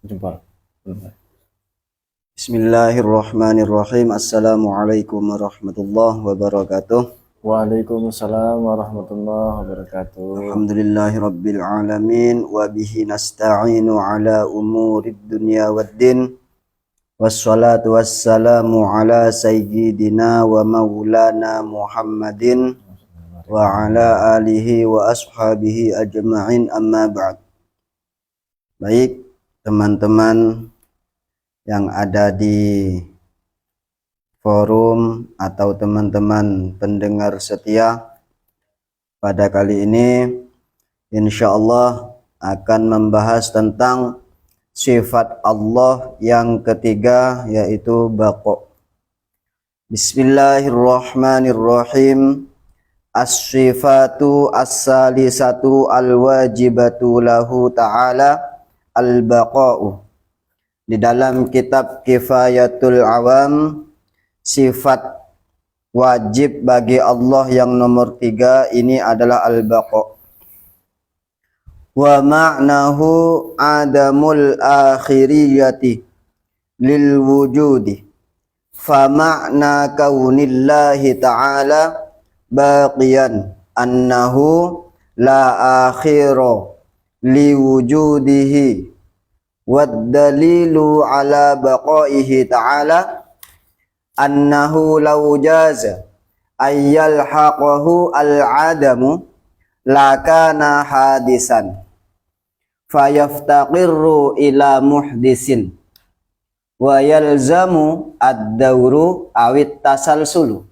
Jempol. Bismillahirrahmanirrahim. Assalamualaikum warahmatullahi wabarakatuh. Waalaikumsalam warahmatullahi wabarakatuh. Alhamdulillahirabbil alamin wa bihi nasta'inu ala umurid dunya waddin. Wassalatu wassalamu ala sayyidina wa maulana Muhammadin wa ala alihi wa ashabihi ajma'in, amma ba'd. Baik teman-teman yang ada di forum atau teman-teman pendengar setia, pada kali ini insya Allah akan membahas tentang sifat Allah yang ketiga, yaitu baqa. Bismillahirrahmanirrahim. As-sifatu as-salisatu al-wajibatu lahu ta'ala al-baqa'u. Di dalam kitab Kifayatul Awam, sifat wajib bagi Allah yang nomor 3 ini adalah al-baqa. Wa ma'nahu adamul akhiriyati lil wujudi. Fa ma'na kaunillahi ta'ala baqiyan annahu la akhira li wujudihi. Waddalilu ala baqaihi ta'ala annahu law jaza ayyalhaqahu al-adamu lakana hadisan fayaftaqirru ila muhdisin wa yalzamu ad-dawru awit tasalsulu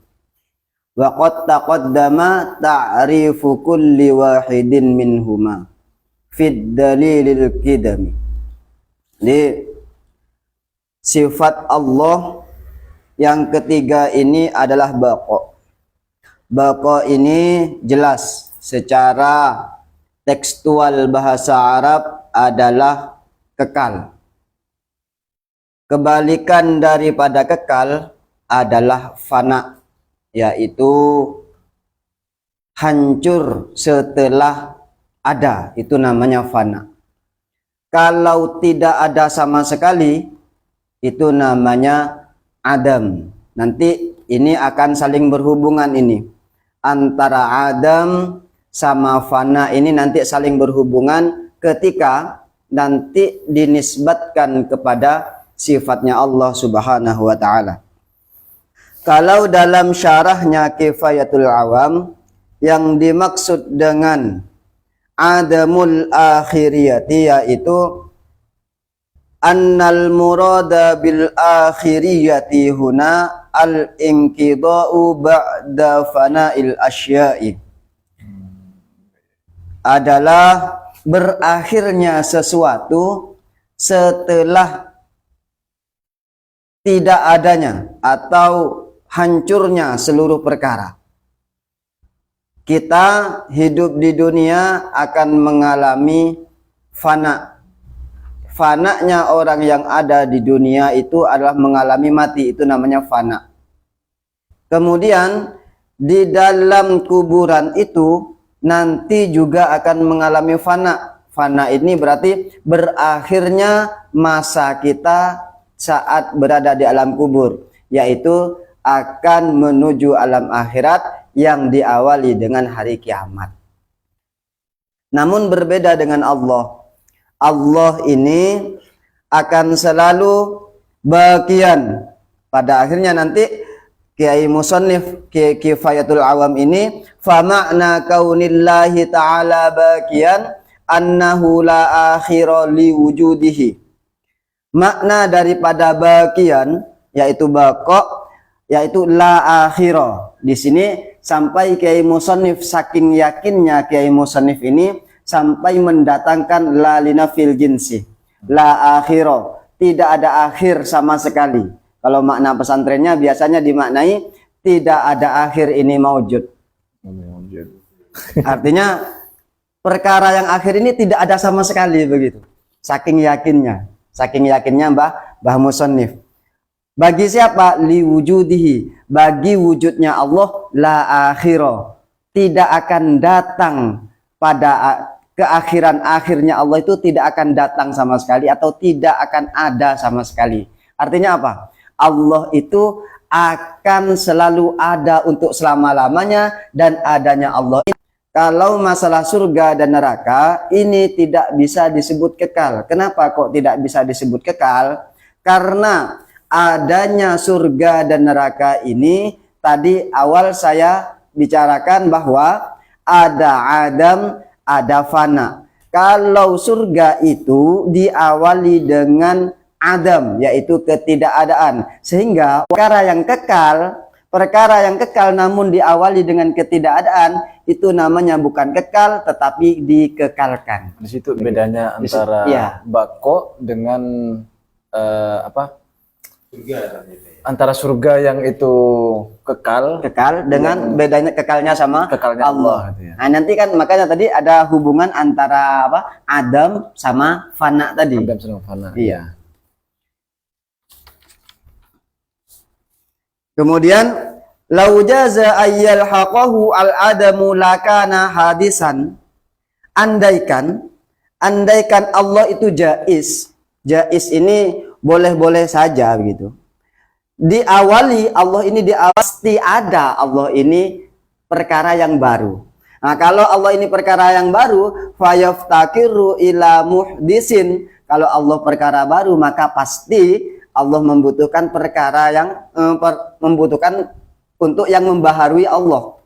wa qad taqaddama ta'rifu kulli wahidin minhuma fid dalilil qidami. Jadi sifat Allah yang ketiga ini adalah baqa. Baqa ini jelas secara tekstual bahasa Arab adalah kekal. Kebalikan daripada kekal adalah fana, yaitu hancur setelah ada, itu namanya fana. Kalau tidak ada sama sekali, itu namanya adam. Nanti ini akan saling berhubungan ini. Antara adam sama fana ini nanti saling berhubungan ketika nanti dinisbatkan kepada sifatnya Allah Subhanahu wa ta'ala. Kalau dalam syarahnya Kifayatul Awam, yang dimaksud dengan adamul akhiriyati yaitu annal murada bil akhiriyati huna al inqida'u ba'da fana'il asya'i, adalah berakhirnya sesuatu setelah tidak adanya atau hancurnya seluruh perkara. Kita hidup di dunia akan mengalami fana. Fananya orang yang ada di dunia itu adalah mengalami mati, itu namanya fana. Kemudian di dalam kuburan itu nanti juga akan mengalami fana. Fana ini berarti berakhirnya masa kita saat berada di alam kubur, yaitu akan menuju alam akhirat yang diawali dengan hari kiamat. Namun berbeda dengan Allah. Allah ini akan selalu bagian. Pada akhirnya nanti Kiai Musannif Kifayatul Awam ini, fa ma'na kaunillahi ta'ala bagian annahu la akhira li wujudihi. Makna daripada bagian yaitu baqa, yaitu la akhira. Di sini sampai Kiai Musannif saking yakinnya Kiai Musannif ini sampai mendatangkan la linafil jinsi, la akhira, tidak ada akhir sama sekali. Kalau makna pesantrennya biasanya dimaknai tidak ada akhir ini maujud. Artinya perkara yang akhir ini tidak ada sama sekali, begitu. Saking yakinnya Mbah Musannif. Bagi siapa? Li wujudihi, bagi wujudnya Allah, la akhira, tidak akan datang pada keakhiran akhirnya Allah itu tidak akan datang sama sekali atau tidak akan ada sama sekali. Artinya apa? Allah itu akan selalu ada untuk selama-lamanya, dan adanya Allah. Kalau masalah surga dan neraka ini tidak bisa disebut kekal. Kenapa kok tidak bisa disebut kekal? Karena adanya surga dan neraka ini tadi awal saya bicarakan bahwa ada Adam, ada fana. Kalau surga itu diawali dengan Adam, yaitu ketidakadaan, sehingga perkara yang kekal namun diawali dengan ketidakadaan itu namanya bukan kekal tetapi dikekalkan. Di situ bedanya antara bako dengan antara surga yang itu kekal dengan bedanya kekalnya sama kekalnya Allah gitu ya. Nah, nanti kan makanya tadi ada hubungan antara Adam sama fana tadi. Adam sama fana. Iya. Kemudian lau jaza ayyal haqahu al adamu lakana hadisan. Andaikan Allah itu jaiz ini boleh-boleh saja begitu. Diawali Allah ini pasti ada Allah ini perkara yang baru. Nah, kalau Allah ini perkara yang baru, fayaftakiru ila muhdisin. Kalau Allah perkara baru, maka pasti Allah membutuhkan perkara yang membutuhkan untuk yang membaharui Allah.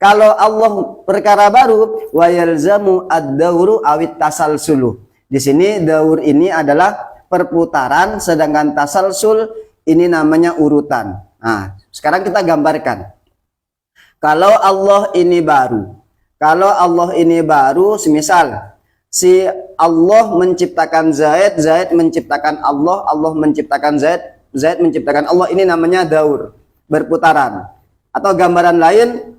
Kalau Allah perkara baru, wa yalzamu ad-dauru awit tasalsulu. Di sini daur ini adalah perputaran, sedangkan tasalsul ini namanya urutan. Nah, sekarang kita gambarkan. Kalau Allah ini baru, semisal si Allah menciptakan Zaid, Zaid menciptakan Allah, Allah menciptakan Zaid, Zaid menciptakan Allah, ini namanya daur, berputaran. Atau gambaran lain,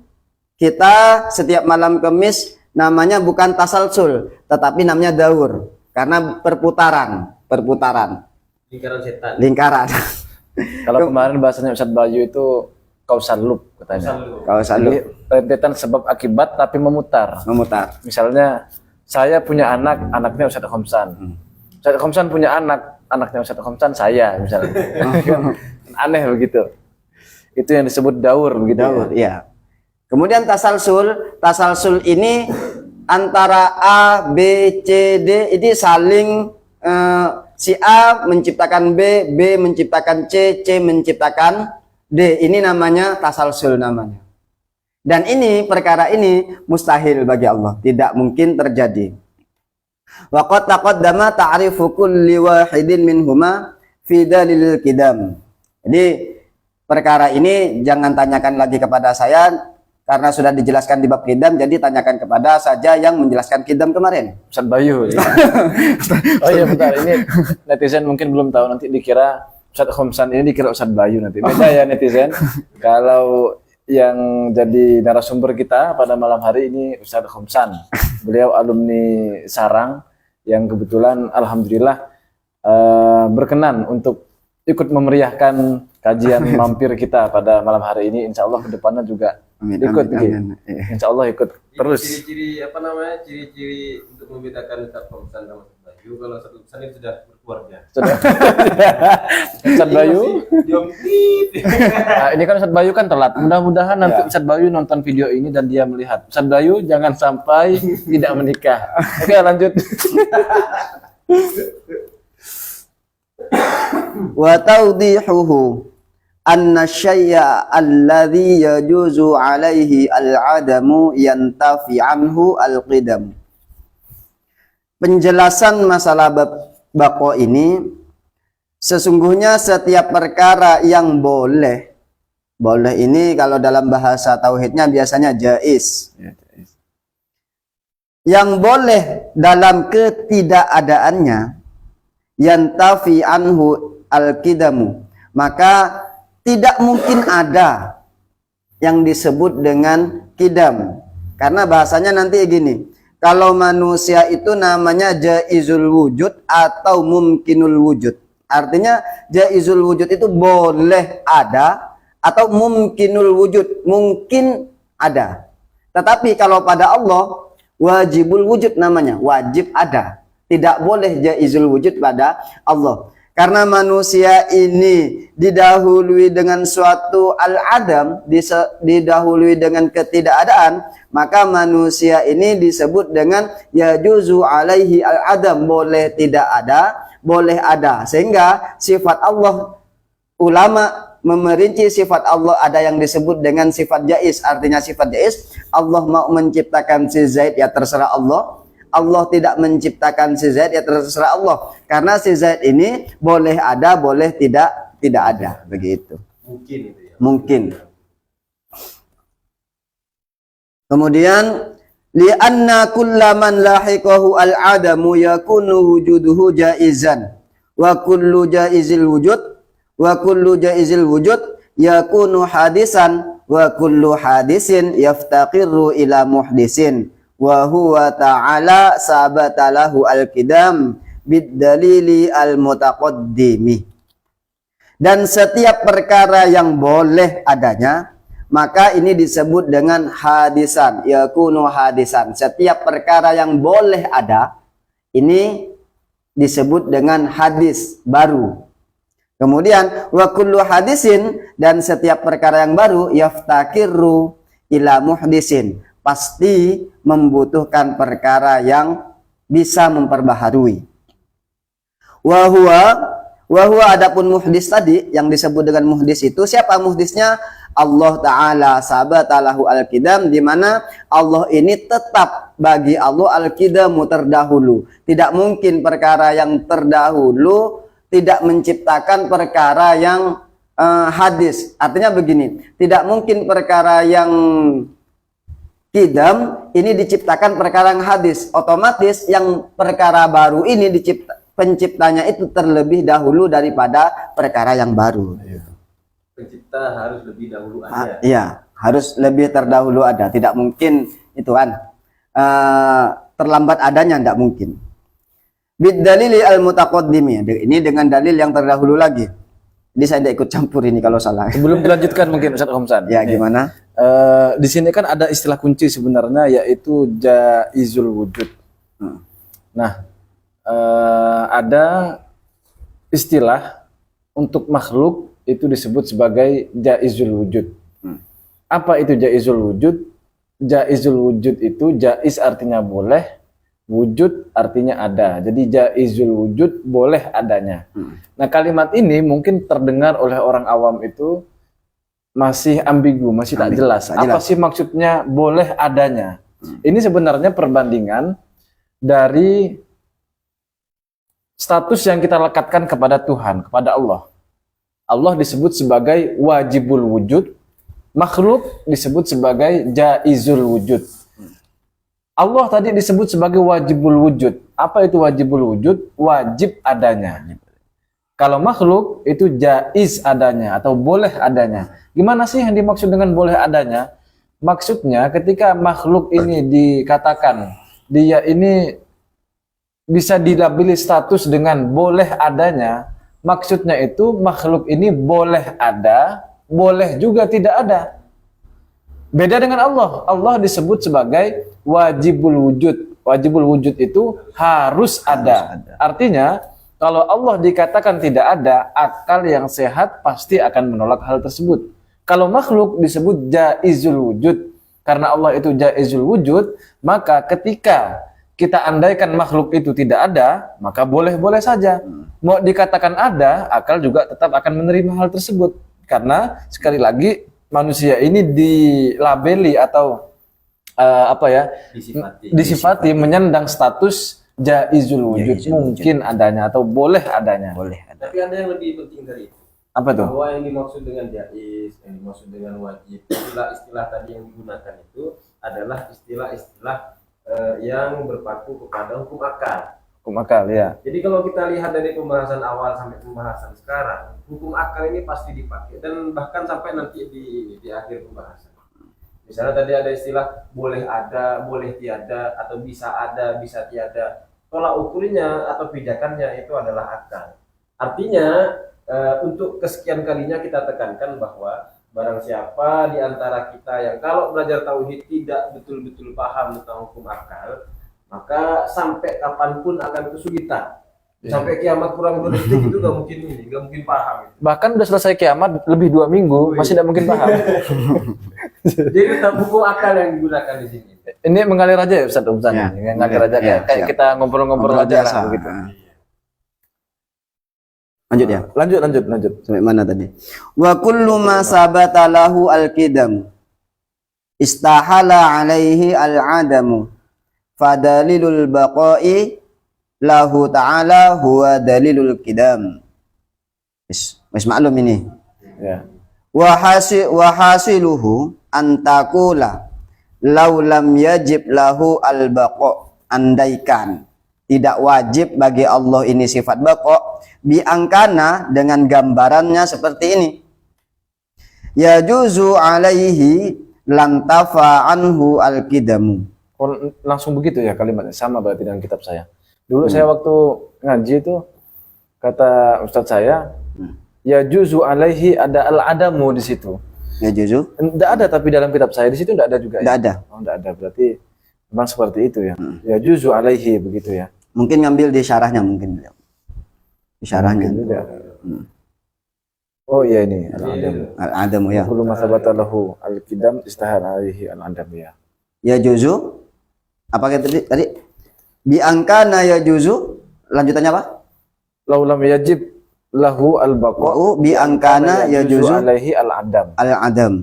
kita setiap malam Kamis namanya bukan tasalsul, tetapi namanya daur, karena perputaran. Lingkaran setan. Lingkaran. Kalau kemarin bahasanya Ustadz Bayu itu kausal loop katanya. Kausal loop. Rentetan sebab akibat tapi memutar. Misalnya saya punya anak, anaknya Ustadz Khomsan. Ustadz Khomsan punya anak, anaknya Ustadz Khomsan saya misalnya. Aneh begitu. Itu yang disebut daur begitu. Daur, iya. Kemudian tasalsul ini antara A, B, C, D ini saling si A menciptakan B, B menciptakan C, C menciptakan D. Ini namanya tasalsul namanya. Dan ini perkara ini mustahil bagi Allah, tidak mungkin terjadi. Wa qad taqaddama ta'rifu kulli wahidin minhuma fi dalilil qidam. Jadi perkara ini jangan tanyakan lagi kepada saya karena sudah dijelaskan di bab qidam, jadi tanyakan kepada saja yang menjelaskan qidam kemarin. Ustadz Bayu. Ya. Oh iya bentar, ini netizen mungkin belum tahu, nanti dikira Ustadz Khomsan ini dikira Ustadz Bayu nanti. Beda ya netizen. Kalau yang jadi narasumber kita pada malam hari ini Ustadz Khomsan. Beliau alumni Sarang yang kebetulan alhamdulillah berkenan untuk ikut memeriahkan kajian mampir kita pada malam hari ini. Insya Allah kedepannya juga ikut. Insya Allah ikut terus. Ciri-ciri ciri-ciri untuk membedakan Ustadz Khomsan sama Ustadz Bayu. Kalau Ustadz Khomsan itu sudah berkeluarga. Ustadz Bayu. Nah, ini kan Ustadz Bayu kan telat. Mudah-mudahan nanti Ustadz Bayu nonton video ini dan dia melihat. Ustadz Bayu jangan sampai tidak menikah. Oke, lanjut. Wa tawdihuhu anna syai'a alladhi yajuzu alaihi al-adamu yantafi anhu al-qidam. Penjelasan masalah bako ini, sesungguhnya setiap perkara yang boleh ini kalau dalam bahasa tauhidnya biasanya jaiz. Yang boleh dalam ketidakadaannya yantafi anhu al-qidamu, maka tidak mungkin ada yang disebut dengan qidam. Karena bahasanya nanti gini, kalau manusia itu namanya jaizul wujud atau mumkinul wujud. Artinya jaizul wujud itu boleh ada atau mumkinul wujud, mungkin ada. Tetapi kalau pada Allah, wajibul wujud namanya, wajib ada. Tidak boleh jaizul wujud pada Allah. Karena manusia ini didahului dengan suatu al-adam, didahului dengan ketidakadaan, maka manusia ini disebut dengan yajuzu alaihi al-adam, boleh tidak ada, boleh ada. Sehingga sifat Allah, ulama memerinci sifat Allah, ada yang disebut dengan sifat jaiz. Artinya sifat jaiz, Allah mau menciptakan si Zaid, ya terserah Allah. Allah tidak menciptakan si Zaid, ya terserah Allah. Karena si Zaid ini boleh ada, boleh tidak ada, begitu. Mungkin itu ya. Mungkin. Kemudian li'anna kullaman lahiqahu al-adamu yakunu wujuduhu jaizan wa kullu jaizil wujud yakunu hadisan wa kullu hadisin yaftaqirru ila muhdisin wa huwa ta'ala sabatalahu al-qidam bid-dalili al-mutaqaddimi. Dan setiap perkara yang boleh adanya, maka ini disebut dengan hadisan, yakunu hadisan. Setiap perkara yang boleh ada, ini disebut dengan hadis baru. Kemudian wa kullu hadisin, dan setiap perkara yang baru yaftakirru ila muhdisin, pasti membutuhkan perkara yang bisa memperbaharui. Wa huwa adapun muhdis tadi, yang disebut dengan muhdis itu, siapa muhdisnya? Allah Ta'ala sabatalahu al-qidam, di mana Allah ini tetap bagi Allah al-qidamu, terdahulu. Tidak mungkin perkara yang terdahulu tidak menciptakan perkara yang hadis. Artinya begini, tidak mungkin perkara yang qidam ini diciptakan perkara yang hadis. Otomatis yang perkara baru ini penciptanya itu terlebih dahulu daripada perkara yang baru. Pencipta harus lebih dahulu ada. Iya, harus lebih terdahulu ada. Tidak mungkin itu kan terlambat adanya, tidak mungkin. Bid-dalili al-mutaqaddimi. Ini dengan dalil yang terdahulu lagi. Jadi saya tidak ikut campur ini kalau salah. Sebelum dilanjutkan mungkin Ustaz Khamsan. Ya, gimana? Di sini kan ada istilah kunci sebenarnya, yaitu jaizul wujud. Nah, ada istilah untuk makhluk itu disebut sebagai jaizul wujud. Apa itu jaizul wujud? Jaizul wujud itu, jaiz artinya boleh, wujud artinya ada. Jadi jaizul wujud, boleh adanya. Nah, kalimat ini mungkin terdengar oleh orang awam itu masih ambigu, masih tak jelas. Apa sih maksudnya boleh adanya? Ini sebenarnya perbandingan dari status yang kita lekatkan kepada Tuhan, kepada Allah. Allah disebut sebagai wajibul wujud, makhluk disebut sebagai jaizul wujud. Allah tadi disebut sebagai wajibul wujud. Apa itu wajibul wujud? Wajib adanya. Kalau makhluk itu jaiz adanya atau boleh adanya. Gimana sih yang dimaksud dengan boleh adanya? Maksudnya ketika makhluk ini dikatakan dia ini bisa dilabeli status dengan boleh adanya, maksudnya itu makhluk ini boleh ada, boleh juga tidak ada. Beda dengan Allah. Allah disebut sebagai wajibul wujud. Wajibul wujud itu harus ada. Artinya, kalau Allah dikatakan tidak ada, akal yang sehat pasti akan menolak hal tersebut. Kalau makhluk disebut jaizul wujud, karena Allah itu jaizul wujud, maka ketika kita andaikan makhluk itu tidak ada, maka boleh-boleh saja. Mau dikatakan ada, akal juga tetap akan menerima hal tersebut. Karena sekali lagi manusia ini dilabeli atau disifati menyandang status jaizul wujud, mungkin adanya atau boleh adanya. Tapi ada yang lebih penting dari itu. Apa tuh? Bahwa yang dimaksud dengan jaiz, yang dimaksud dengan wajib, istilah-istilah tadi yang digunakan itu adalah istilah-istilah yang berpaku kepada hukum akal. Hukum akal, ya. Jadi kalau kita lihat dari pembahasan awal sampai pembahasan sekarang, hukum akal ini pasti dipakai dan bahkan sampai nanti di akhir pembahasan. Misalnya tadi ada istilah boleh ada, boleh tiada, atau bisa ada, bisa tiada. Tolak ukurnya atau pijakannya itu adalah akal. Artinya untuk kesekian kalinya kita tekankan bahwa barang siapa di antara kita yang kalau belajar tauhid tidak betul-betul paham tentang hukum akal, maka sampai kapanpun akan kesulitan. Sampai kiamat kurang 2 detik itu nggak mungkin paham. Bahkan udah selesai kiamat lebih 2 minggu masih tidak mungkin paham. Jadi tetap hukum akal yang digunakan di sini. Ini mengalir aja ya Ustaz Ya, ngalir aja ya, kayak siap. kita ngobrol-ngobrol Ngobrol aja biasa. lah begitu. Lanjut ya. Lanjut. Sampai mana tadi? Wa kullu ma sabata lahu al-qidam istahala alaihi al-adamu fadalilul baqa'i lahu ta'ala huwa dalilul qidam. Wis maklum ini. Ya. Wa hasiluhu antakula law lam yajib lahu al-baqa, andaikan tidak wajib bagi Allah ini sifat baqa, biangkana dengan gambarannya seperti ini. Ya juzu alaihi lantafa anhu al-qidamu. Oh, langsung begitu ya kalimatnya, sama berarti dengan kitab saya. Dulu saya waktu ngaji itu kata Ustadz saya, ya juzu alaihi ada al-adamu di situ. Ya juzu? Tidak ada tapi dalam kitab saya di situ tidak ada juga. Tidak Ya? ada. Oh, tidak ada berarti memang seperti itu ya. Ya juzu alaihi begitu ya. Mungkin ngambil di syarahnya mungkin. Di syarahnya. Mungkin tidak. Oh iya ini al-adamu. Al-adamu ya. Kullu ma sabata lahu al-qidam istahara alaihi al-adam ya. Ya juzu. Apa kata tadi? Biangkana ya juzu. Lanjutannya apa? Laulam yajib lahu al-baqa Wa'u biangkana ya juzu alaihi al-adam. al-adam.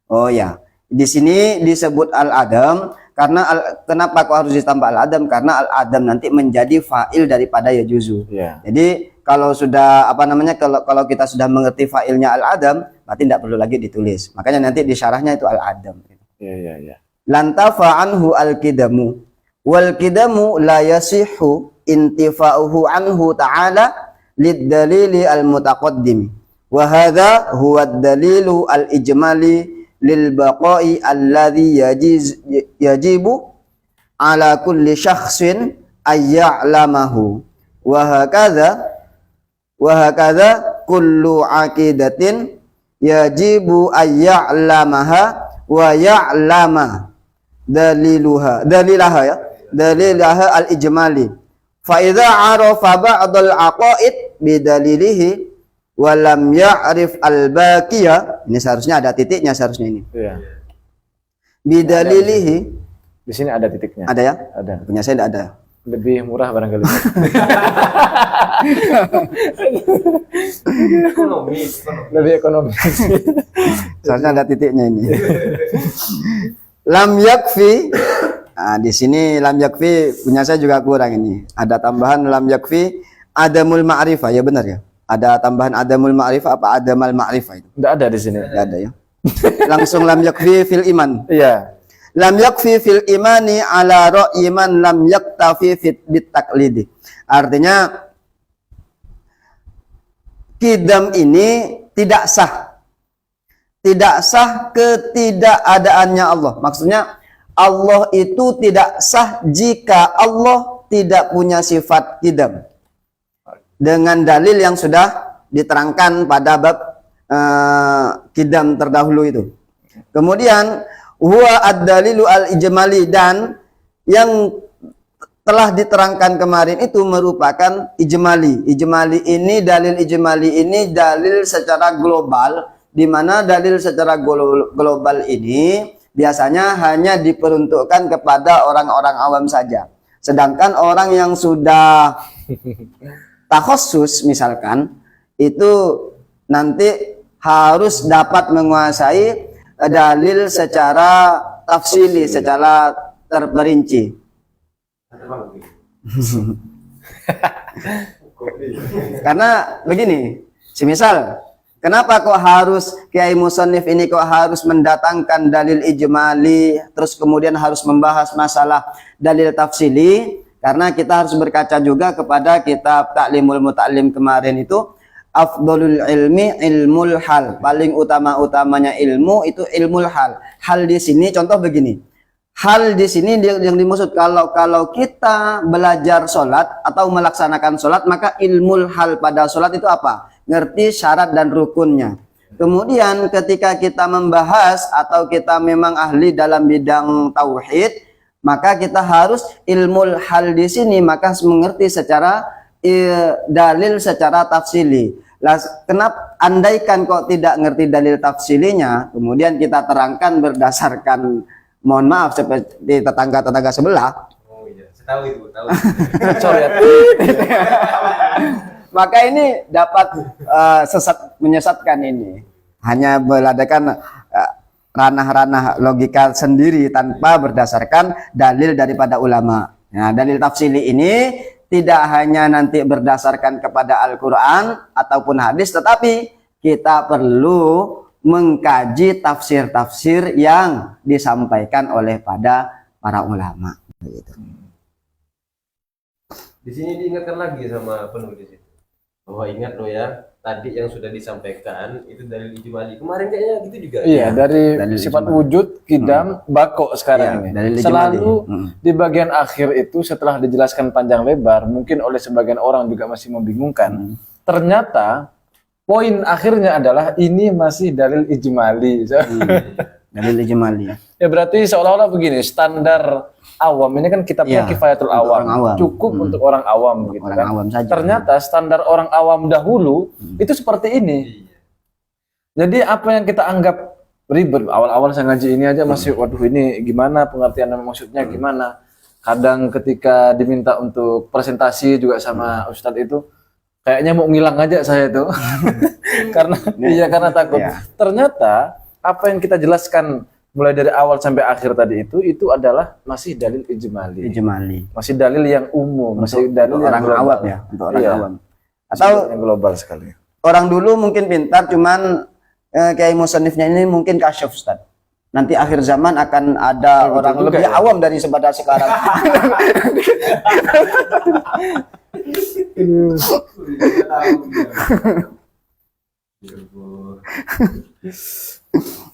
Oh ya. Di sini disebut al-adam karena kenapa kok harus ditambah al-adam? Karena al-adam nanti menjadi fa'il daripada ya juzu. Ya. Jadi kalau sudah apa namanya kalau kita sudah mengerti fa'ilnya al-adam, berarti tidak perlu lagi ditulis. Makanya nanti di syarahnya itu al-adam. Ya. Lantafa anhu al-qidamu wal qidamu la yasihu intifa'uhu anhu ta'ala lid-dalili al-mutaqaddim wa hadha huwa ad-dalilu al-ijmali lil baqa'i alladhi yajibu ala kulli syakhsin ay ya'lamahu wa hakadha kullu aqidatin yajibu ay ya'lamaha wa ya'lama dalilaha al-ijmali fa idza arafa ba'dal aqaid bidalilihi wa lam ya'rif al-baqiyah, ini seharusnya ada titiknya seharusnya ini. Iya. Bidalilihi Di sini ada titiknya. ada ya? Ada. Punya saya tidak ada. Lebih murah barangkali. Ekonomis. Lebih ekonomis. Seharusnya ada titiknya ini. Lam yakfi. Nah, di sini lam yakfi punya saya juga kurang ini. Ada tambahan lam yakfi adamul ma'rifah, ya benar ya? Ada tambahan adamul ma'rifah apa adamal ma'rifah itu? Tidak ada di sini. Tidak ada ya. Langsung lam yakfi fil iman. Iya. Lam yakfi fil imani ala ra'yi man lam yaktafi fit taqlidi. Artinya qidam ini tidak sah. Tidak sah ketidakadaannya Allah. Maksudnya Allah itu tidak sah jika Allah tidak punya sifat qidam. Dengan dalil yang sudah diterangkan pada bab qidam terdahulu itu. Kemudian huwa ad-dalilu al-ijmali, dan yang telah diterangkan kemarin itu merupakan ijmali. Ijmali ini dalil secara global, di mana dalil secara global ini biasanya hanya diperuntukkan kepada orang-orang awam saja. Sedangkan orang yang sudah takhassus misalkan itu nanti harus dapat menguasai dalil secara tafsili, secara terperinci. Karena begini, semisal kenapa kok harus Kiai Musannif ini kok harus mendatangkan dalil ijmali terus kemudian harus membahas masalah dalil tafsili? Karena kita harus berkaca juga kepada kitab Ta'limul Muta'allim kemarin itu, afdhalul ilmi ilmul hal. Paling utama-utamanya ilmu itu ilmul hal. Hal di sini contoh begini. Hal di sini yang dimaksud kalau kita belajar sholat atau melaksanakan sholat, maka ilmul hal pada sholat itu apa? Ngerti syarat dan rukunnya. Kemudian ketika kita membahas atau kita memang ahli dalam bidang tauhid, maka kita harus ilmul hal di sini, maka mengerti secara dalil secara tafsili. Lah, kenapa andaikan kok tidak ngerti dalil tafsilinya, kemudian kita terangkan berdasarkan, mohon maaf, seperti tetangga-tetangga sebelah, Oh iya, saya tahu itu, tahu. Sorry ya. maka ini dapat menyesatkan ini. Hanya beladakan ranah-ranah logika sendiri tanpa berdasarkan dalil daripada ulama. Nah, dalil tafsili ini tidak hanya nanti berdasarkan kepada Al-Quran ataupun hadis, tetapi kita perlu mengkaji tafsir-tafsir yang disampaikan oleh para ulama. Begitu. Di sini diingatkan lagi sama penulis itu bahwa ingat loh ya, tadi yang sudah disampaikan itu dalil ijmali. Kemarin kayaknya gitu juga. Iya, dari Dalil sifat ijmali. wujud, kidam, bako sekarang Iya, dalil ini. ijmali. Selalu di bagian akhir itu setelah dijelaskan panjang lebar, mungkin oleh sebagian orang juga masih membingungkan. Ternyata poin akhirnya adalah ini masih dalil ijmali. Dalil ijmali. Ya berarti seolah-olah begini, standar awam ini kan kitabnya Iya, Kifayatul untuk Awam, orang awam. cukup untuk orang awam gitu Orang kan. awam saja. Ternyata standar orang awam dahulu itu seperti ini. Iya. Jadi apa yang kita anggap ribet, awal-awal saya ngaji ini aja masih waduh ini gimana pengertian dan maksudnya gimana. Kadang ketika diminta untuk presentasi juga sama Ustadz itu kayaknya mau ngilang aja saya itu. karena takut. Iya. Ternyata apa yang kita jelaskan mulai dari awal sampai akhir tadi itu adalah masih dalil ijmali. Ijmali. Masih dalil yang umum, masih dalil Untuk yang orang global. awam ya, untuk orang Iya. awam. Masih Atau dalil yang global sekali. orang dulu mungkin pintar, cuman kayak musannifnya ini mungkin kasyaf, Ustaz. Nanti akhir zaman akan ada betul orang juga lebih ya. awam dari sebadan sekarang.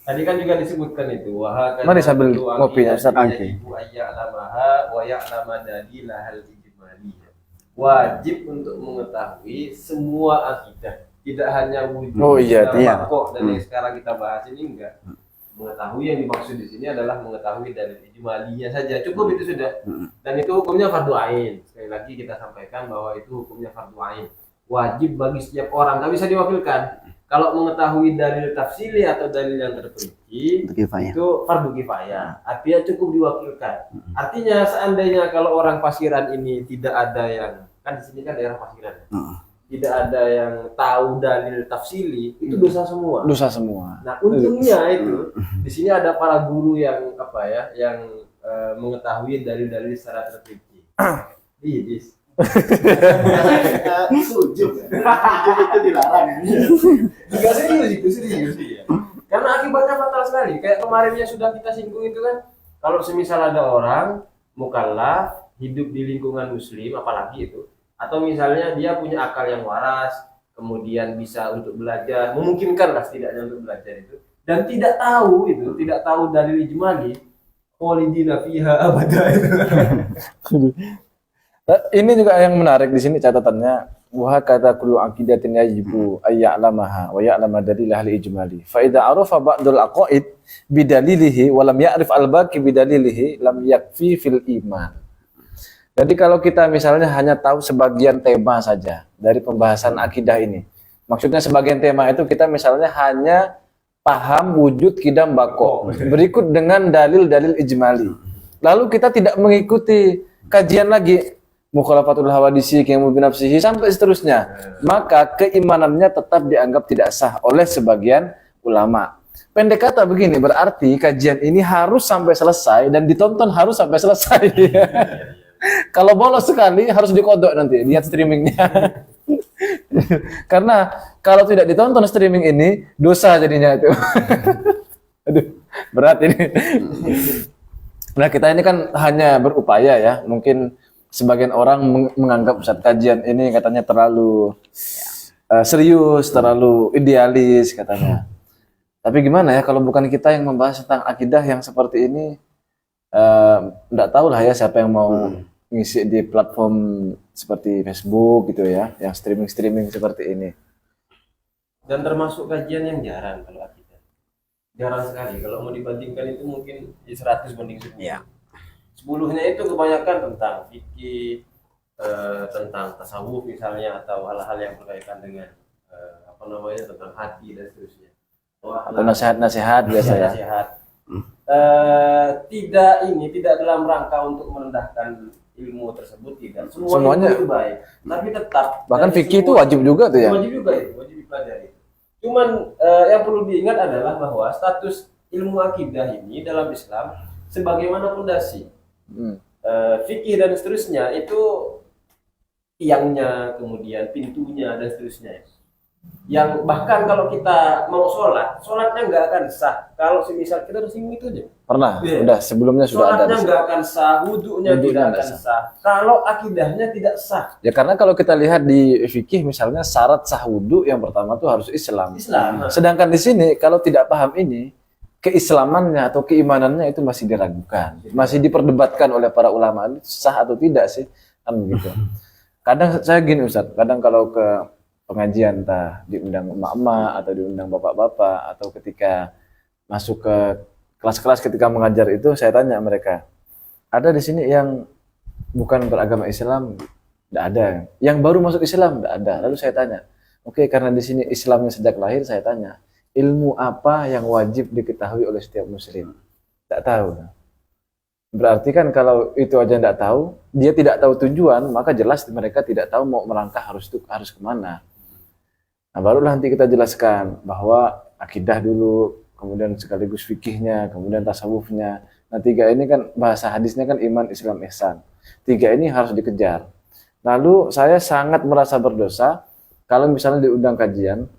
Tadi kan juga disebutkan itu Mari sambil ngopinya, Ustaz. Oke. Wajib untuk mengetahui semua akidah, tidak hanya wujud, Oh iya, iya. kok dan yang sekarang kita bahas ini enggak. Mengetahui yang dimaksud di sini adalah mengetahui dari ijmalinya saja, cukup itu sudah. Dan itu hukumnya fardu ain. Sekali lagi kita sampaikan bahwa itu hukumnya fardu ain. Wajib bagi setiap orang, tak bisa diwakilkan. Kalau mengetahui dalil tafsili atau dalil yang terperinci, Kifayah. itu fardu kifayah. Artinya cukup diwakilkan. Artinya seandainya kalau orang Pasiran ini tidak ada yang, kan di sini kan daerah Pasiran, tidak ada yang tahu dalil tafsili, itu dosa semua. Dosa semua. Nah, untungnya itu di sini ada para guru yang yang mengetahui dalil-dalil secara terperinci. Iya, Dis. Sujud itu dilarang. Juga serius itu, serius ya. Karena akibatnya fatal sekali. Kayak kemarin yang sudah kita singgung itu kan, kalau semisal ada orang mukallaf hidup di lingkungan muslim, apalagi itu, atau misalnya dia punya akal yang waras, kemudian bisa untuk belajar, memungkinkan lah setidaknya untuk belajar itu, dan tidak tahu dalil ijmali, khalidina fiha abada itu. Ini juga yang menarik di sini catatannya, wa kata kullu aqidatin yajibu ayya'lamaha wa ya'lama dalilah li ijmali. Fa idza arafa ba'dul aqaid bidalilihi wa lam ya'rif al-baqi bidalilihi lam yakfi fil iman. Jadi kalau kita misalnya hanya tahu sebagian tema saja dari pembahasan akidah ini. Maksudnya sebagian tema itu kita misalnya hanya paham wujud kidam bako berikut dengan dalil-dalil ijmali. Lalu kita tidak mengikuti kajian lagi mukhalafatul hawadisi yang binafsihi sampai seterusnya, maka keimanannya tetap dianggap tidak sah oleh sebagian ulama. Pendek kata begini, berarti kajian ini harus sampai selesai dan ditonton harus sampai selesai. Kalau bolos sekali harus dikodok nanti lihat streamingnya. Karena kalau tidak ditonton streaming ini dosa jadinya itu. Aduh, berat ini. Nah, kita ini kan hanya berupaya ya, mungkin sebagian orang menganggap Ustadz kajian ini katanya terlalu serius, terlalu idealis katanya. Tapi gimana ya kalau bukan kita yang membahas tentang akidah yang seperti ini, enggak tahu lah ya siapa yang mau ngisi di platform seperti Facebook gitu ya, yang streaming seperti ini. dan termasuk kajian yang jarang kalau akidah. Jarang sekali. Kalau mau dibandingkan itu mungkin 100 banding 10. Ya. 10-nya itu kebanyakan tentang fikih, tentang tasawuf misalnya, atau hal-hal yang berkaitan dengan apa namanya, tentang hati dan seterusnya. Atau nasihat-nasihat biasa ya. Nasihat. Tidak dalam rangka untuk merendahkan ilmu tersebut, tidak. Semuanya. Ilmu itu baik, tapi tetap Bahkan dari fikih itu semua- wajib juga tuh ya. wajib juga itu, wajib dipelajari. Cuman yang perlu diingat adalah bahwa status ilmu akidah ini dalam Islam sebagaimana fondasi. Hmm. Fikih dan seterusnya itu tiangnya, kemudian pintunya dan seterusnya. Yang bahkan kalau kita mau sholatnya nggak akan sah kalau semisal kita udah singgung itu aja. Pernah, Iya. udah sebelumnya sudah ada. Sholatnya nggak akan sah, wudhunya Wudhunya tidak nggak akan sah. Kalau akidahnya tidak sah. Ya karena kalau kita lihat di fikih misalnya syarat sah wudhu yang pertama tuh harus Islam. Islam. Sedangkan di sini kalau tidak paham ini, keislamannya atau keimanannya itu masih diragukan, masih diperdebatkan oleh para ulama, itu sah atau tidak sih, kan begitu. Kadang saya gini Ustaz, kadang kalau ke pengajian entah diundang emak-emak atau diundang bapak-bapak atau ketika masuk ke kelas-kelas ketika mengajar itu saya tanya mereka, ada di sini yang bukan beragama Islam? Tidak ada. Yang baru masuk Islam? Tidak ada. Lalu saya tanya, oke, karena di sini Islamnya sejak lahir, saya tanya, ilmu apa yang wajib diketahui oleh setiap muslim? Tidak tahu. Berarti kan kalau itu aja tidak tahu, dia tidak tahu tujuan, maka jelas mereka tidak tahu mau melangkah harus kemana. Nah, barulah nanti kita jelaskan bahwa akidah dulu, kemudian sekaligus fikihnya, kemudian tasawufnya. Nah, 3 ini kan bahasa hadisnya kan iman, Islam, ihsan. 3 ini harus dikejar. Lalu saya sangat merasa berdosa kalau misalnya diundang kajian,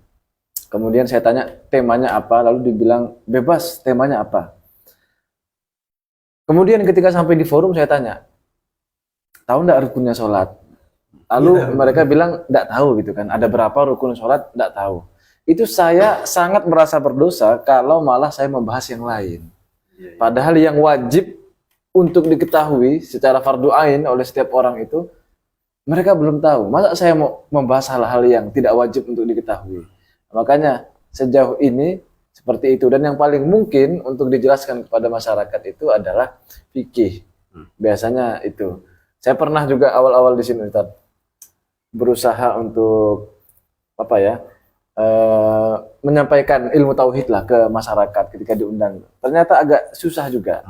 kemudian saya tanya temanya apa, lalu dibilang bebas temanya apa. Kemudian ketika sampai di forum saya tanya, tahu nggak rukunnya sholat? Lalu mereka bilang nggak tahu gitu kan, ada berapa rukun sholat nggak tahu. Itu saya sangat merasa berdosa kalau malah saya membahas yang lain. Padahal yang wajib untuk diketahui secara fardu ain oleh setiap orang itu mereka belum tahu. Masa saya mau membahas hal-hal yang tidak wajib untuk diketahui? Makanya sejauh ini seperti itu, dan yang paling mungkin untuk dijelaskan kepada masyarakat itu adalah fikih. Biasanya itu. Saya pernah juga awal-awal di sini Ustaz, berusaha untuk apa ya? Menyampaikan ilmu tauhid lah ke masyarakat ketika diundang. Ternyata agak susah juga.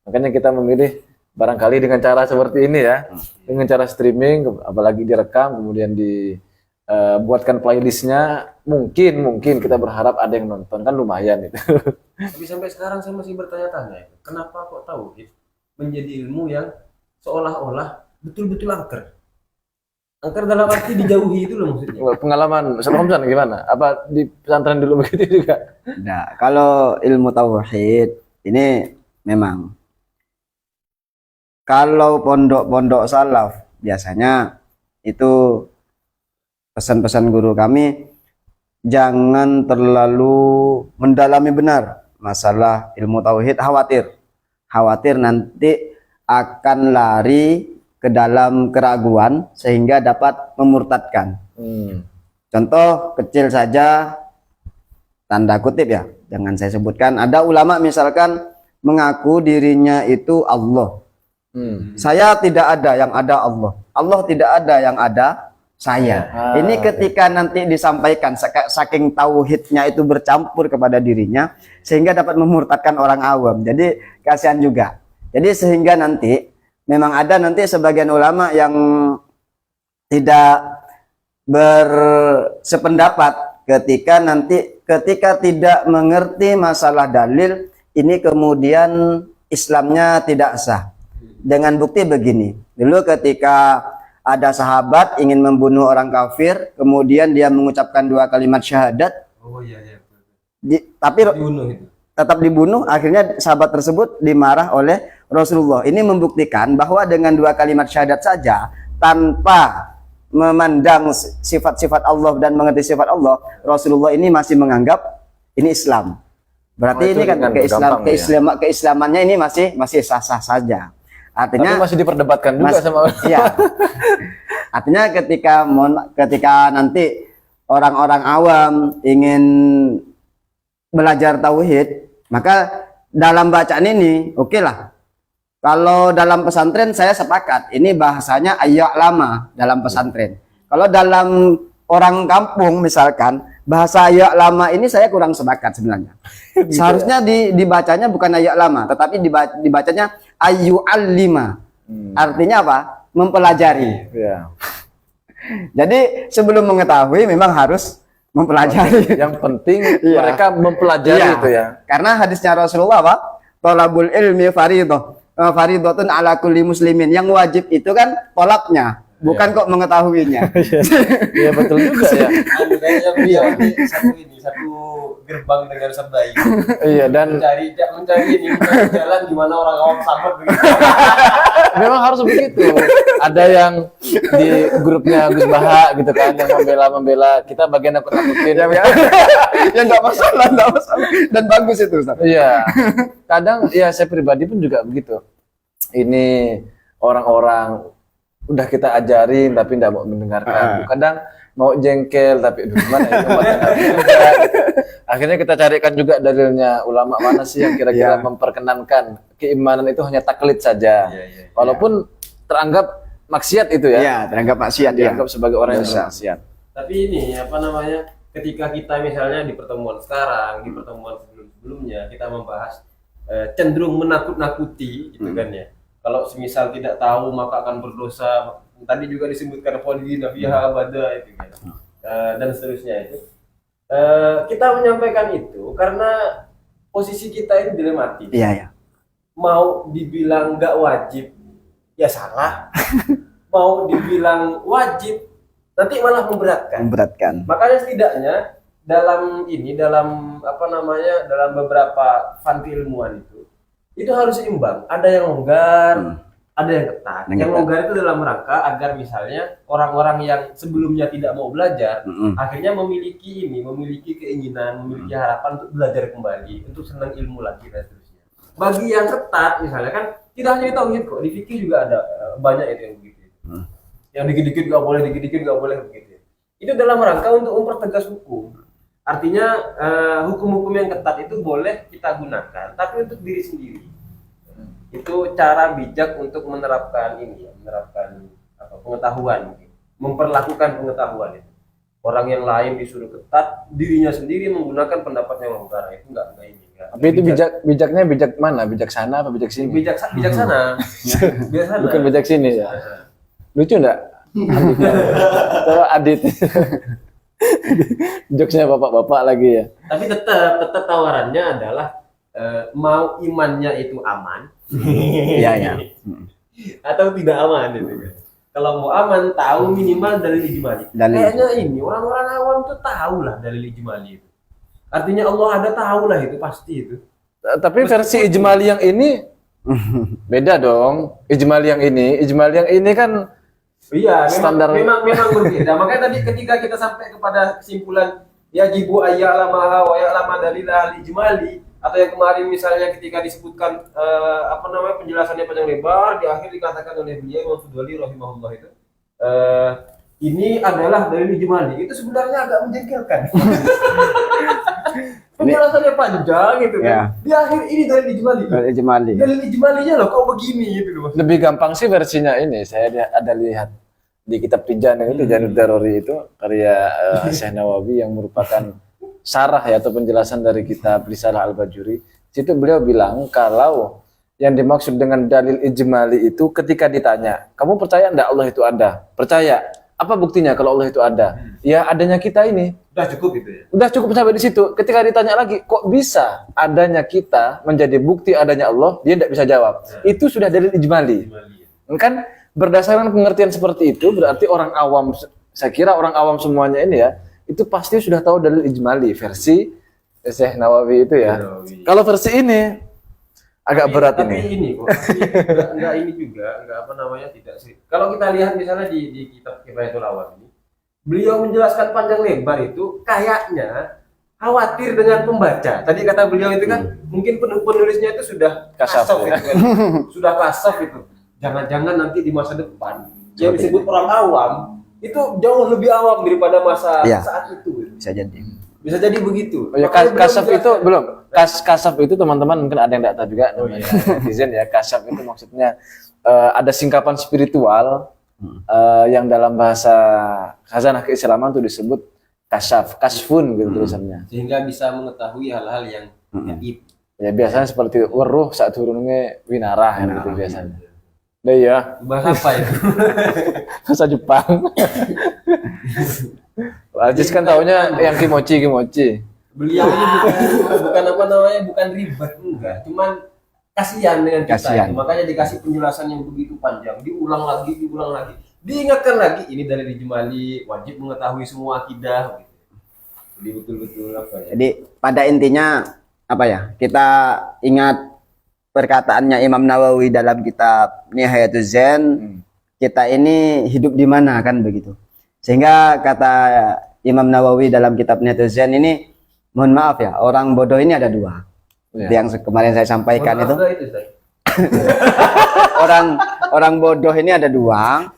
Makanya kita memilih barangkali dengan cara seperti ini ya, dengan cara streaming, apalagi direkam, kemudian dibuatkan playlistnya, mungkin kita berharap ada yang nonton, kan lumayan itu. Tapi sampai sekarang saya masih bertanya-tanya, kenapa kok tauhid menjadi ilmu yang seolah-olah betul-betul angker. Angker dalam arti dijauhi itu loh maksudnya. Pengalaman Ustaz Homsan gimana? Apa di pesantren dulu begitu juga? Nah, kalau ilmu tauhid ini memang kalau pondok-pondok salaf biasanya itu pesan-pesan guru kami jangan terlalu mendalami benar masalah ilmu tauhid, khawatir nanti akan lari ke dalam keraguan sehingga dapat memurtadkan. Contoh kecil saja, tanda kutip ya, jangan saya sebutkan. Ada ulama misalkan mengaku dirinya itu Allah. Saya tidak ada, yang ada Allah. Allah tidak ada, yang ada saya. Ini ketika nanti disampaikan saking tauhidnya itu bercampur kepada dirinya sehingga dapat memurtadkan orang awam. Jadi kasihan juga. Jadi sehingga nanti memang ada nanti sebagian ulama yang tidak bersependapat ketika tidak mengerti masalah dalil ini, kemudian Islamnya tidak sah. Dengan bukti begini, dulu ketika ada sahabat ingin membunuh orang kafir, kemudian dia mengucapkan 2 kalimat syahadat, tapi tetap dibunuh. Akhirnya sahabat tersebut dimarah oleh Rasulullah. Ini membuktikan bahwa dengan 2 kalimat syahadat saja, tanpa memandang sifat-sifat Allah dan mengerti sifat Allah, Rasulullah ini masih menganggap ini Islam. Berarti ini kan keislamannya ini masih sah-sah saja. Artinya tapi masih diperdebatkan juga sama iya. Artinya ketika nanti orang-orang awam ingin belajar tauhid, maka dalam bacaan ini oke lah. Kalau dalam pesantren saya sepakat, ini bahasanya ayat lama dalam pesantren. Kalau dalam orang kampung misalkan, bahasa ayat lama ini saya kurang sepakat sebenarnya. Seharusnya dibacanya bukan ayat lama, tetapi dibacanya ayu al-lima. Artinya apa? Mempelajari. Ya. Jadi sebelum mengetahui memang harus mempelajari. Yang penting Iya. mereka mempelajari Iya. itu ya. Karena hadisnya Rasulullah apa? Thalabul ilmi fardhah. Fardhatun ala kulli muslimin. Yang wajib itu kan tolabnya, bukan kok mengetahuinya. Iya betul juga ya. Anu kayaknya beliau satu gerbang dengan sabda ini. Iya, dan Mencari jalan gimana orang awam sahabat begitu. memang harus begitu. Ada yang di grupnya Gus Baha gitu kan, yang membela kita bagian nakut-nakutin. Ya nggak masalah, dan bagus itu Ustaz. Iya. Kadang ya saya pribadi pun juga begitu. Ini orang-orang udah kita ajarin tapi tidak mau mendengarkan. Kadang mau jengkel tapi aduh, gimana ya akhirnya kita carikan juga dalilnya, ulama mana sih yang kira-kira memperkenankan keimanan itu hanya taklid saja. Walaupun teranggap maksiat itu ya. Iya, teranggap maksiat ya. Dianggap sebagai orang yang maksiat. Tapi ini apa namanya? Ketika kita misalnya di pertemuan sekarang, di pertemuan sebelumnya kita membahas cenderung menakut-nakuti gitu kan ya. Kalau semisal tidak tahu maka akan berdosa. Tadi juga disebutkan khalidina fiha abada itu kan. Dan seterusnya itu. Kita menyampaikan itu karena posisi kita ini dilematis. Iya, ya. Mau dibilang nggak wajib, ya salah. Mau dibilang wajib, nanti malah memberatkan. Memberatkan. Makanya setidaknya dalam beberapa fan keilmuan itu harus seimbang. Ada yang longgar, ada yang ketat. Yang longgar itu dalam rangka agar misalnya orang-orang yang sebelumnya tidak mau belajar, akhirnya memiliki keinginan, memiliki harapan untuk belajar kembali, untuk senang ilmu lagi dan seterusnya. Bagi yang ketat misalnya kan tidak hanya di tauhid kok, di fikih juga ada banyak itu yang begitu. Yang dikit-dikit nggak boleh, dikit-dikit nggak boleh begitu. Itu dalam rangka untuk mempertegas hukum. Artinya hukum-hukum yang ketat itu boleh kita gunakan, tapi untuk diri sendiri. Itu cara bijak untuk menerapkan pengetahuan, memperlakukan pengetahuan itu. Orang yang lain disuruh ketat, dirinya sendiri menggunakan pendapat yang longgar, itu enggak ini. Tapi itu bijaknya bijak mana? Bijaksana apa bijak sini? Bijaksana. Bijaksana. Bukan bijak sini ya. Lucu enggak? Adit. Jokesnya bapak-bapak lagi ya. Tapi tetap tawarannya adalah mau imannya itu aman, Iya, ya. atau tidak aman gitu kan. Kalau mau aman, tahu minimal dalil ijmali. Kayaknya ini orang-orang awam tuh tahu lah dalil ijmali itu. Artinya Allah ada, tahu lah itu pasti itu. Tapi versi ijmali yang ini beda dong. Ijmali yang ini kan Iya, standar. memang berbeda. Makanya tadi ketika kita sampai kepada kesimpulan yajibu ayya'lama wa ya'lama dalil al-ijmali, atau yang kemarin misalnya ketika disebutkan penjelasannya panjang lebar, di akhir dikatakan oleh beliau Imam Fudwali rahimahullah itu ini adalah dalil ijmali. Itu sebenarnya agak menjengkelkan. Penjelasannya panjang gitu kan. Ya. Di akhir ini dalil ijmali. Dalil ijmalinya loh kok begini gitu loh. lebih gampang sih versinya ini. Saya ada lihat di kitab Tijan itu Tijanud Daruri itu karya Syekh Nawawi yang merupakan sarah ya atau penjelasan dari kitab Risalah Al-Bajuri. Situ beliau bilang kalau yang dimaksud dengan dalil ijmali itu ketika ditanya, kamu percaya enggak Allah itu ada? Percaya. Apa buktinya kalau Allah itu ada? Ya adanya kita ini. Udah cukup gitu ya. Udah cukup sampai di situ. Ketika ditanya lagi, kok bisa adanya kita menjadi bukti adanya Allah? Dia tidak bisa jawab. Itu sudah dalil ijmali. Kan berdasarkan pengertian seperti itu berarti orang awam, saya kira orang awam semuanya ini ya, itu pasti sudah tahu dalil ijmali versi Syekh Nawawi itu ya. Kalau versi ini agak berat tapi ini. ini kok enggak ini juga tidak sih. Kalau kita lihat misalnya di kitab Kifayatul Awam ini, beliau menjelaskan panjang lebar itu kayaknya khawatir dengan pembaca. Tadi kata beliau itu kan mungkin penulisnya itu sudah kasaf ya. itu kan. Sudah kasaf itu. Jangan-jangan nanti di masa depan yang disebut orang awam itu jauh lebih awam daripada masa saat itu bisa jadi. Bisa jadi begitu. Oh ya, Makanya belum kasaf itu jelaskan. belum. Kasaf itu teman-teman mungkin ada yang tidak tahu juga namanya netizen ya. Kasaf itu maksudnya ada singkapan spiritual yang dalam bahasa khazanah keislaman itu disebut kasaf, kasfun gitu tulisannya. Sehingga bisa mengetahui hal-hal yang gaib. Ya biasanya seperti weruh saat turunnya winarah gitu biasanya. Nah ya, Bahasa apa itu? bahasa Jepang. Ajis kan taunya yang kimochi. Beliau ini bukan apa namanya, bukan ribet, enggak. Cuman kasihan dengan kita. Kasihan. Itu. Makanya dikasih penjelasan yang begitu panjang, diulang lagi, diingatkan lagi. Ini dari Jumali, wajib mengetahui semua akidah. Gitu. Jadi betul-betul apa ya? Jadi pada intinya apa ya? Kita ingat perkataannya Imam Nawawi dalam kitab Nihayatuz Zen. Kita ini hidup di mana kan begitu. Sehingga kata Imam Nawawi dalam kitab Nihayatuz Zen ini, mohon maaf ya, orang bodoh ini ada dua. Ya. Yang kemarin saya sampaikan Mohon itu. maaf, Ustaz. Orang bodoh ini ada dua.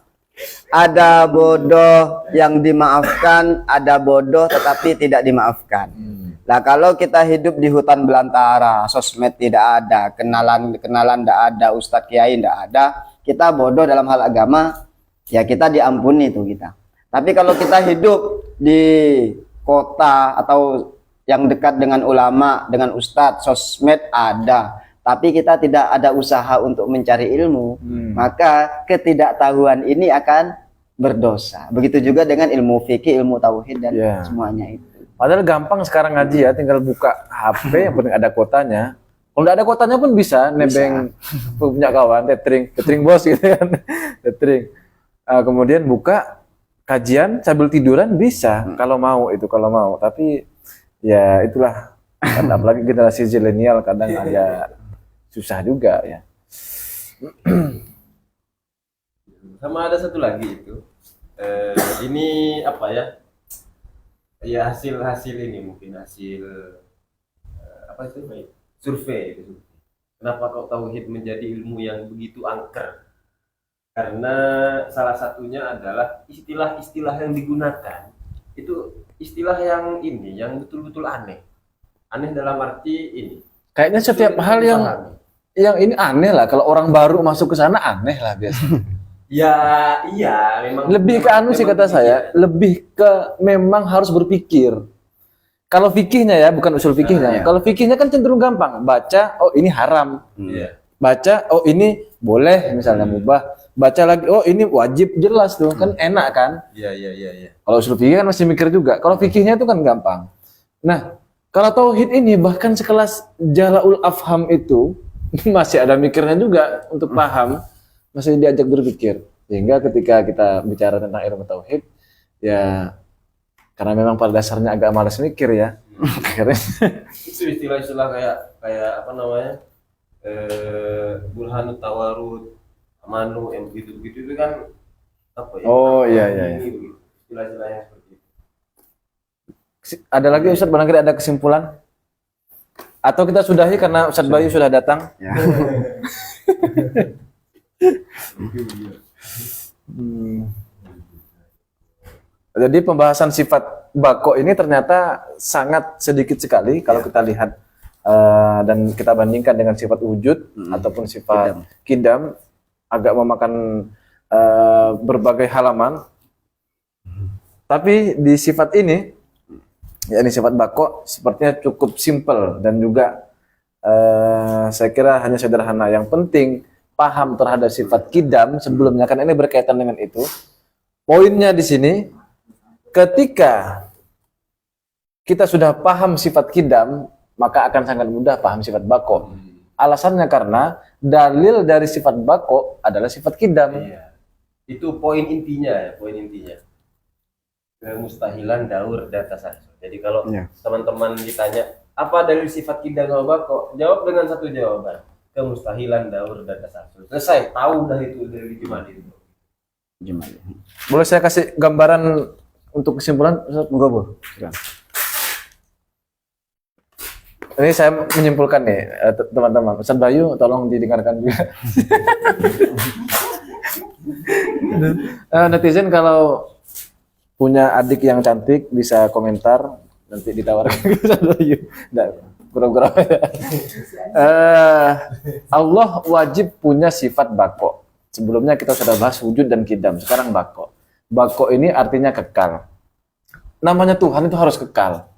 Ada bodoh yang dimaafkan, ada bodoh tetapi tidak dimaafkan. Nah, kalau kita hidup di hutan belantara, sosmed tidak ada, kenalan tidak ada, ustadz kiai tidak ada, kita bodoh dalam hal agama, ya kita diampuni itu kita. Tapi kalau kita hidup di kota atau yang dekat dengan ulama, dengan ustadz, sosmed ada, tapi kita tidak ada usaha untuk mencari ilmu, maka ketidaktahuan ini akan berdosa. Begitu juga dengan ilmu fikih, ilmu tauhid dan semuanya itu. Padahal gampang sekarang ngaji ya, tinggal buka HP yang penting ada kotanya. Kalau nggak ada kotanya pun bisa nebeng punya kawan, tethering bos gitu kan, tethering. Kemudian buka kajian sambil tiduran bisa kalau mau. Tapi ya itulah, kan, apalagi generasi zilenial kadang agak susah juga ya. Sama ada satu lagi itu. Ini apa ya? Ya hasil ini mungkin hasil apa itu? Survei itu. Kenapa kok tauhid menjadi ilmu yang begitu angker? Karena salah satunya adalah istilah-istilah yang digunakan itu istilah yang betul-betul aneh. Aneh dalam arti ini. Kayaknya setiap hal yang ini aneh lah. Kalau orang baru masuk ke sana aneh lah biasanya. Ya, iya, memang Lebih ke anu sih kata saya, lebih ke memang harus berpikir. Kalau fikihnya ya, bukan usul fikihnya. Kalau fikihnya kan cenderung gampang. Baca, oh ini haram. Iya. Baca, oh ini boleh misalnya mubah. Baca lagi, oh ini wajib, jelas tuh. Kan enak kan? Iya. Kalau usul fikih kan masih mikir juga. Kalau fikihnya itu kan gampang. Nah, kalau tauhid ini bahkan sekelas Jala'ul Afham itu masih ada mikirnya juga untuk paham. Masih diajak berpikir, sehingga ketika kita bicara tentang ilmu tauhid, ya karena memang pada dasarnya agak malas mikir ya, akhirnya Itu istilah-istilah kayak apa namanya, burhanut tawarud, amanu, yang begitu itu kan apa ya? Oh, iya. Ini istilah-istilahnya seperti itu. Ada lagi Ustadz, barangkali ada kesimpulan? Atau kita sudahi karena Ustadz Bayu sudah datang? Ya. Jadi pembahasan sifat bako ini ternyata sangat sedikit sekali kalau kita lihat dan kita bandingkan dengan sifat wujud ataupun sifat kidam, agak memakan berbagai halaman. Tapi di sifat ini, yakni sifat bako, sepertinya cukup simpel dan juga saya kira hanya sederhana. Yang penting paham terhadap sifat kidam sebelumnya, kan ini berkaitan dengan itu. Poinnya di sini, ketika kita sudah paham sifat kidam, maka akan sangat mudah paham sifat bako. Alasannya karena dalil dari sifat bako adalah sifat kidam. Iya. Itu poin intinya. Kemustahilan daur dan tasalsul. Jadi kalau teman-teman ditanya apa dalil sifat kidam sama bako, jawab dengan satu jawaban. Kemustahilan daur dan tasalsul. Selesai, tahu dah itu dari gimana itu. Boleh saya kasih gambaran untuk kesimpulan? Enggak, Bu. Ini saya menyimpulkan nih, teman-teman. Ustaz Bayu, tolong didengarkan juga. Netizen kalau punya adik yang cantik bisa komentar, nanti ditawarkan ke Ustadz Bayu. Nggak, pura-pura. Allah wajib punya sifat bako. Sebelumnya kita sudah bahas wujud dan kidam, sekarang bako. Bako ini artinya kekal. Namanya Tuhan itu harus kekal.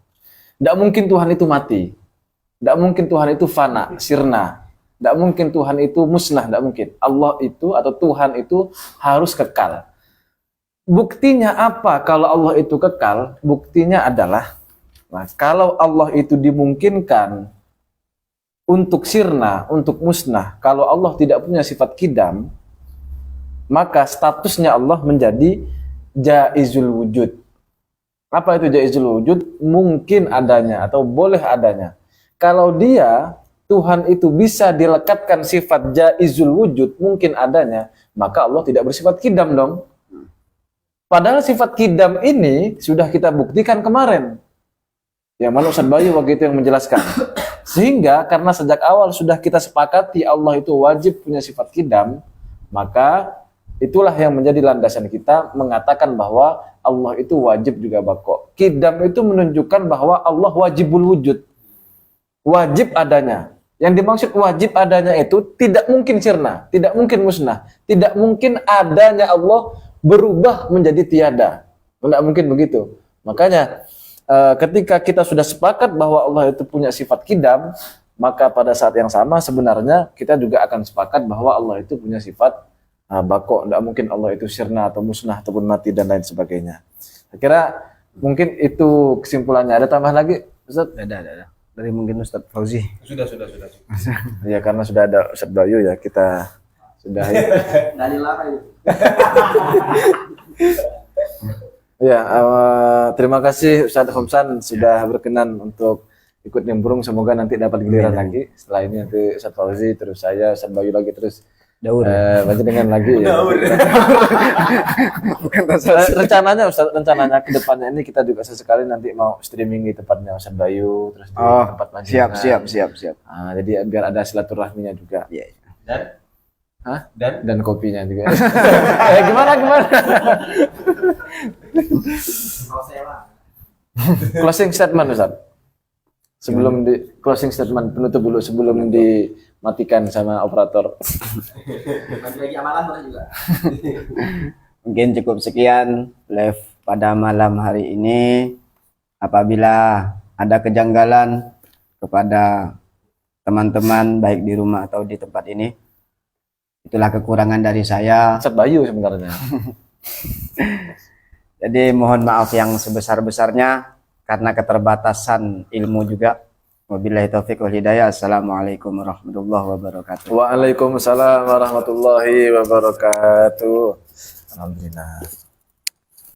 Tidak mungkin Tuhan itu mati. Tidak mungkin Tuhan itu fana, sirna. Tidak mungkin Tuhan itu musnah, tidak mungkin. Allah itu atau Tuhan itu harus kekal. Buktinya apa kalau Allah itu kekal? Buktinya adalah, nah, kalau Allah itu dimungkinkan untuk sirna, untuk musnah, kalau Allah tidak punya sifat kidam, maka statusnya Allah menjadi jaizul wujud. Apa itu jaizul wujud? Mungkin adanya atau boleh adanya. Kalau dia, Tuhan itu bisa dilekatkan sifat jaizul wujud, mungkin adanya, maka Allah tidak bersifat kidam dong. Padahal sifat kidam ini sudah kita buktikan kemarin. Yang mana Ustadz Bayu waktu itu yang menjelaskan. Sehingga karena sejak awal sudah kita sepakati Allah itu wajib punya sifat kidam, maka itulah yang menjadi landasan kita mengatakan bahwa Allah itu wajib juga bako. Kidam itu menunjukkan bahwa Allah wajibul wujud. Wajib adanya. Yang dimaksud wajib adanya itu tidak mungkin sirna, tidak mungkin musnah, tidak mungkin adanya Allah berubah menjadi tiada. Tidak mungkin begitu. Makanya ketika kita sudah sepakat bahwa Allah itu punya sifat kidam, maka pada saat yang sama sebenarnya kita juga akan sepakat bahwa Allah itu punya sifat bako. Tidak mungkin Allah itu sirna atau musnah ataupun mati dan lain sebagainya. Saya kira mungkin itu kesimpulannya. Ada tambahan lagi, Ustaz? Ada. Dari mungkin Ustadz Fauzi. Sudah. Ya karena sudah ada Ustadz Bayu ya kita sudah ya. Ya, terima kasih Ustadz Homsan sudah berkenan untuk ikut nimbrung. Semoga nanti dapat giliran lagi. Setelah ini nanti Ustadz Fauzi, terus saya, Ustadz Bayu lagi, terus Daud. dengan lagi ya. Bukan rencananya Ustadz, rencananya ke depannya ini kita juga sesekali nanti mau streaming di tempatnya Ustadz Bayu, terus di tempat panjenengan. Siap. Jadi biar ada silaturahminya juga. Iya. Dan kopinya juga. Gimana? Closing statement Ustaz. Sebelum di closing statement penutup dulu sebelum dimatikan sama operator. Lagi amalan juga. Mungkin cukup sekian live pada malam hari ini. Apabila ada kejanggalan kepada teman-teman baik di rumah atau di tempat ini, itulah kekurangan dari saya. Ustadz Bayu sebenarnya. Jadi mohon maaf yang sebesar-besarnya karena keterbatasan ilmu juga. Wabillahi taufiq wal hidayah. Assalamualaikum warahmatullahi wabarakatuh. Waalaikumsalam warahmatullahi wabarakatuh. Alhamdulillah.